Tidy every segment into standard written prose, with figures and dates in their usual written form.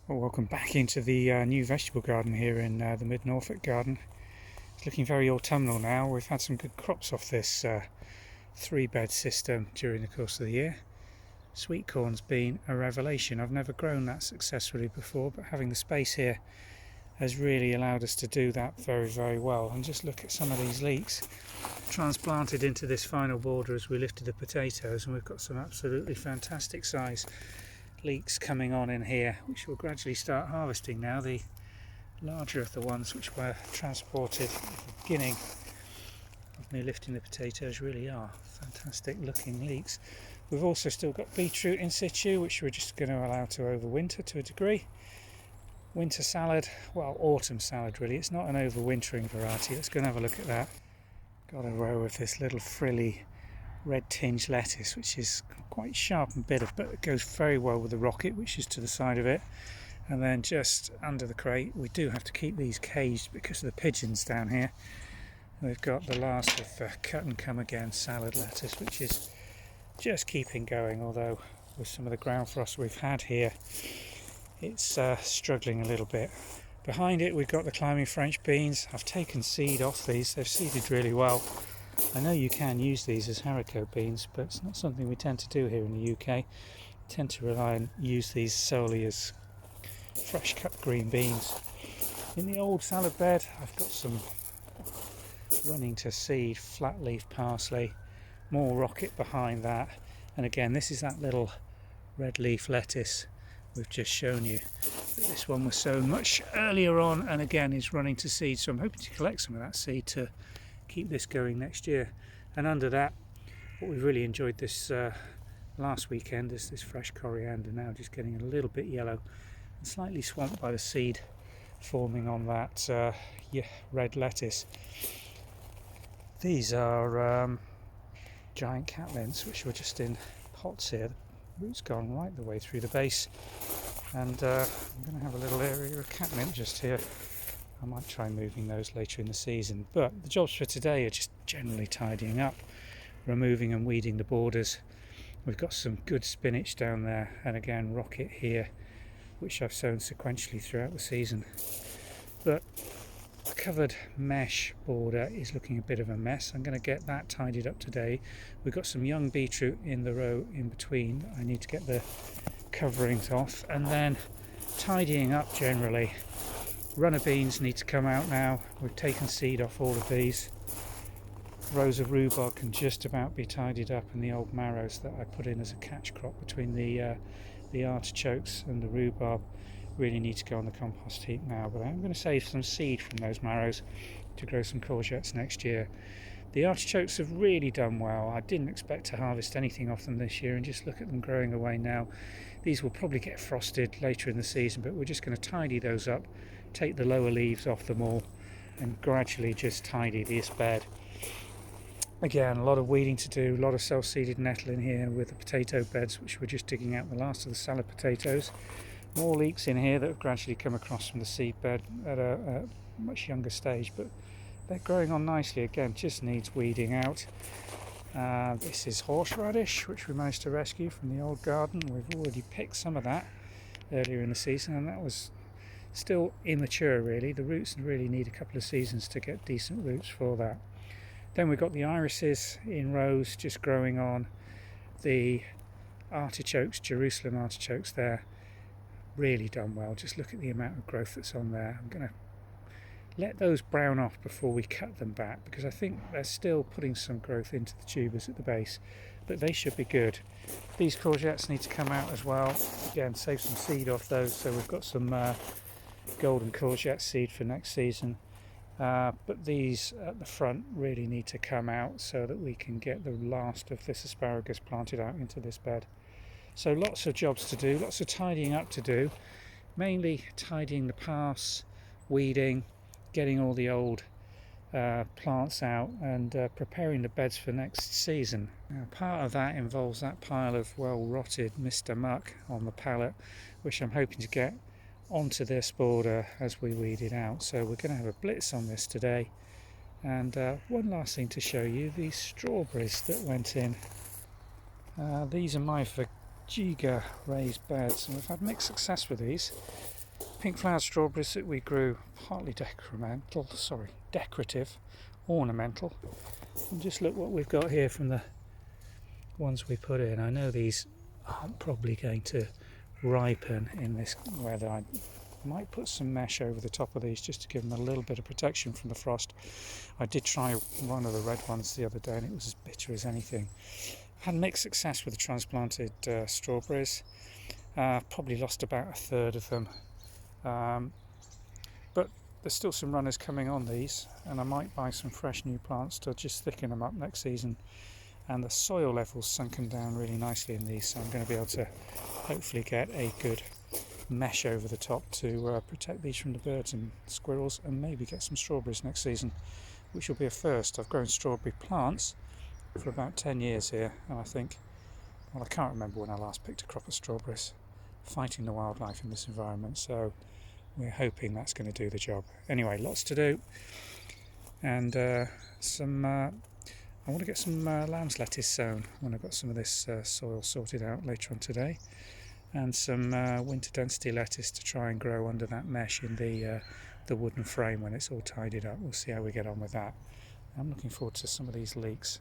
Well, welcome back into the new vegetable garden here in the Mid-Norfolk garden. It's looking very autumnal now. We've had some good crops off this 3-bed system during the course of the year. Sweet corn's been a revelation. I've never grown that successfully before, but having the space here has really allowed us to do that very, very well. And just look at some of these leeks transplanted into this final border as we lifted the potatoes, and we've got some absolutely fantastic size leeks coming on in here, which we'll gradually start harvesting now. The larger of the ones which were transported at the beginning of me lifting the potatoes really are fantastic looking leeks. We've also still got beetroot in situ, which we're just going to allow to overwinter to a degree. Winter salad, well, autumn salad really. It's not an overwintering variety. Let's go and have a look at that. Got a row of this little frilly red tinged lettuce, which is quite sharp and bitter, but it goes very well with the rocket, which is to the side of it. And then just under the crate, we do have to keep these caged because of the pigeons down here. We've got the last of cut and come again salad lettuce, which is just keeping going, although with some of the ground frost we've had here, it's struggling a little bit. Behind it we've got the climbing French beans. I've taken seed off these, they've seeded really well. I know you can use these as haricot beans, but it's not something we tend to do here in the UK. We tend to rely on use these solely as fresh cut green beans. In the old salad bed I've got some running to seed flat leaf parsley, more rocket behind that, and again this is that little red leaf lettuce we've just shown you. But this one was sown much earlier on and again is running to seed, so I'm hoping to collect some of that seed to keep this going next year. And under that, what we've really enjoyed this last weekend is this fresh coriander, now just getting a little bit yellow and slightly swamped by the seed forming on that red lettuce. These are giant catlins, which were just in pots here. The roots gone right the way through the base, and I'm going to have a little area of catmint just here. I might try moving those later in the season, but the jobs for today are just generally tidying up, removing and weeding the borders. We've got some good spinach down there, and again rocket here, which I've sown sequentially throughout the season. But the covered mesh border is looking a bit of a mess. I'm going to get that tidied up today. We've got some young beetroot in the row in between. I need to get the coverings off, and then tidying up generally. Runner beans need to come out now. We've taken seed off all of these. Rows of rhubarb can just about be tidied up, and the old marrows that I put in as a catch crop between the artichokes and the rhubarb really need to go on the compost heap now. But I'm going to save some seed from those marrows to grow some courgettes next year. The artichokes have really done well. I didn't expect to harvest anything off them this year, and just look at them growing away now. These will probably get frosted later in the season, but we're just going to tidy those up, take the lower leaves off them all, and gradually just tidy this bed. Again, a lot of weeding to do, a lot of self-seeded nettle in here with the potato beds, which we're just digging out the last of the salad potatoes. More leeks in here that have gradually come across from the seed bed at a much younger stage, but they're growing on nicely. Again, just needs weeding out. This is horseradish, which we managed to rescue from the old garden. We've already picked some of that earlier in the season, and that was still immature really. The roots really need a couple of seasons to get decent roots for that. Then we've got the irises in rows just growing on. The artichokes, Jerusalem artichokes there, really done well. Just look at the amount of growth that's on there. I'm going to let those brown off before we cut them back, because I think they're still putting some growth into the tubers at the base, but they should be good. These courgettes need to come out as well. Again, save some seed off those, so we've got some golden courgette seed for next season. But these at the front really need to come out so that we can get the last of this asparagus planted out into this bed. So lots of jobs to do, lots of tidying up to do, mainly tidying the paths, weeding, getting all the old plants out, and preparing the beds for next season. Now, part of that involves that pile of well-rotted Mr. Muck on the pallet, which I'm hoping to get onto this border as we weed it out. So we're going to have a blitz on this today. And one last thing to show you, these strawberries that went in. These are my Giga raised beds, and we've had mixed success with these. pink flowered strawberries that we grew, partly decorative, ornamental. And just look what we've got here from the ones we put in. I know these aren't probably going to ripen in this weather. I might put some mesh over the top of these just to give them a little bit of protection from the frost. I did try one of the red ones the other day and it was as bitter as anything. I've had mixed success with the transplanted strawberries. Probably lost about a third of them, but there's still some runners coming on these, and I might buy some fresh new plants to just thicken them up next season. And the soil level's sunken down really nicely in these, so I'm going to be able to hopefully get a good mesh over the top to protect these from the birds and squirrels, and maybe get some strawberries next season, which will be a first. I've grown strawberry plants for about 10 years here, and I think, well, I can't remember when I last picked a crop of strawberries, fighting the wildlife in this environment, so we're hoping that's going to do the job. Anyway, lots to do, and I want to get some lamb's lettuce sown when I've got some of this soil sorted out later on today, and some winter density lettuce to try and grow under that mesh in the wooden frame when it's all tidied up. We'll see how we get on with that. I'm looking forward to some of these leeks.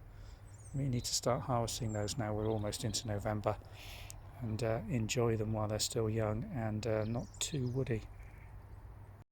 We need to start harvesting those now. We're almost into November, and enjoy them while they're still young and not too woody.